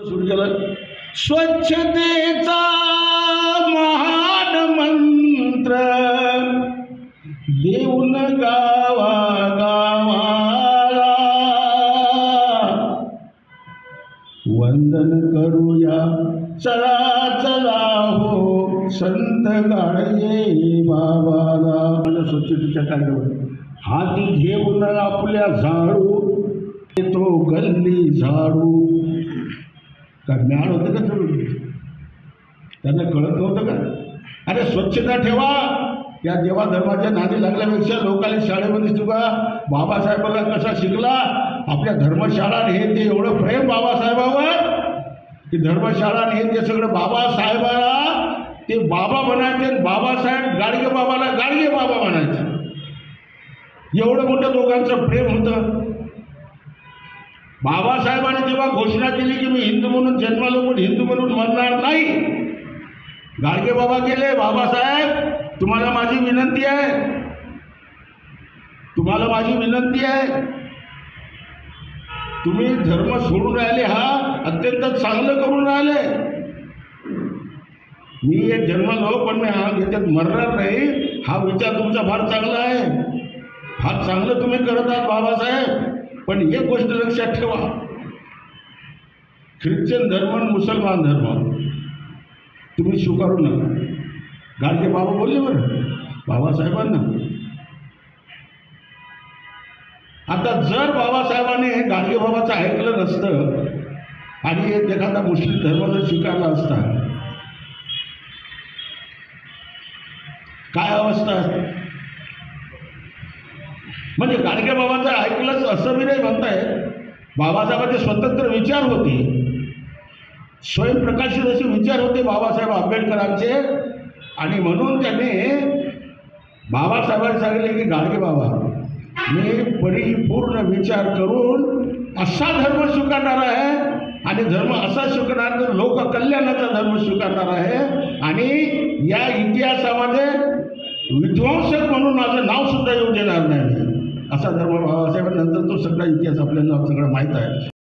सुरू केलं. स्वच्छतेचा महान मंत्र देऊन गावा गावाला वंदन करूया चला चला हो संत गाडगे बाबाला. माझ्या स्वच्छतेच्या कार्यक्रम हाती घेऊन आपल्या झाडू तो गल्ली झाडू. का ज्ञान होतं का थोडं त्यांना कळत नव्हतं का? अरे स्वच्छता ठेवा. या देवा धर्माच्या नादी लागल्यापेक्षा लोकांनी शाळेमध्ये तुका बाबासाहेबाला कसा शिकला. आपल्या धर्मशाळा हे ते एवढं प्रेम बाबासाहेबावर की धर्मशाळा हे ते सगळं बाबासाहेबाला ते बाबा म्हणायचे. बाबासाहेब गाडगे बाबाला गाडगे बाबा म्हणायचे. एवढं मोठं दोघांचं प्रेम होतं. बाबासाहेबांनी जेव्हा घोषणा केली की मी हिंदू म्हणून जन्मालो पण हिंदू म्हणून मरणार नाही, गाडगे बाबा गेले. बाबासाहेब तुम्हाला माझी विनंती आहे, तुम्हाला माझी विनंती आहे, तुम्ही धर्म सोडून राहिले हा अत्यंत चांगलं करून राहिले. मी एक जन्मलो पण मी हा याच्यात मरणार नाही हा विचार तुमचा फार चांगला आहे. फार चांगलं तुम्ही करत आहात बाबासाहेब. पण एक गोष्ट लक्षात ठेवा, ख्रिश्चन धर्म आणि मुसलमान धर्म तुम्ही स्वीकारू नका. गाडगे बाबा बोलले बरं बाबासाहेबांना. आता जर बाबासाहेबांनी गाडगे बाबाचं ऐकलं नसतं आणि एखादा मुस्लिम धर्म जर स्वीकारला असता काय अवस्था असते. म्हणजे गाडगे बाबाचं ऐकलंच असं मी नाही म्हणताय. बाबासाहेबांचे स्वतंत्र विचार होते, स्वयंप्रकाशित असे विचार होते बाबासाहेब आंबेडकरांचे. आणि म्हणून त्यांनी बाबासाहेबांनी सांगितले की गाडगे बाबा मी परिपूर्ण विचार करून असा धर्म स्वीकारणार आहे आणि धर्म असा स्वीकारणार तर लोक कल्याणाचा धर्म स्वीकारणार आहे आणि या इतिहासामध्ये विध्वंसक म्हणून माझं नाव सुद्धा येऊ देणार नाही असा धर्म बाबासाहेबांनंतर तो सगळा इतिहास आपल्याला सगळं माहीत आहे.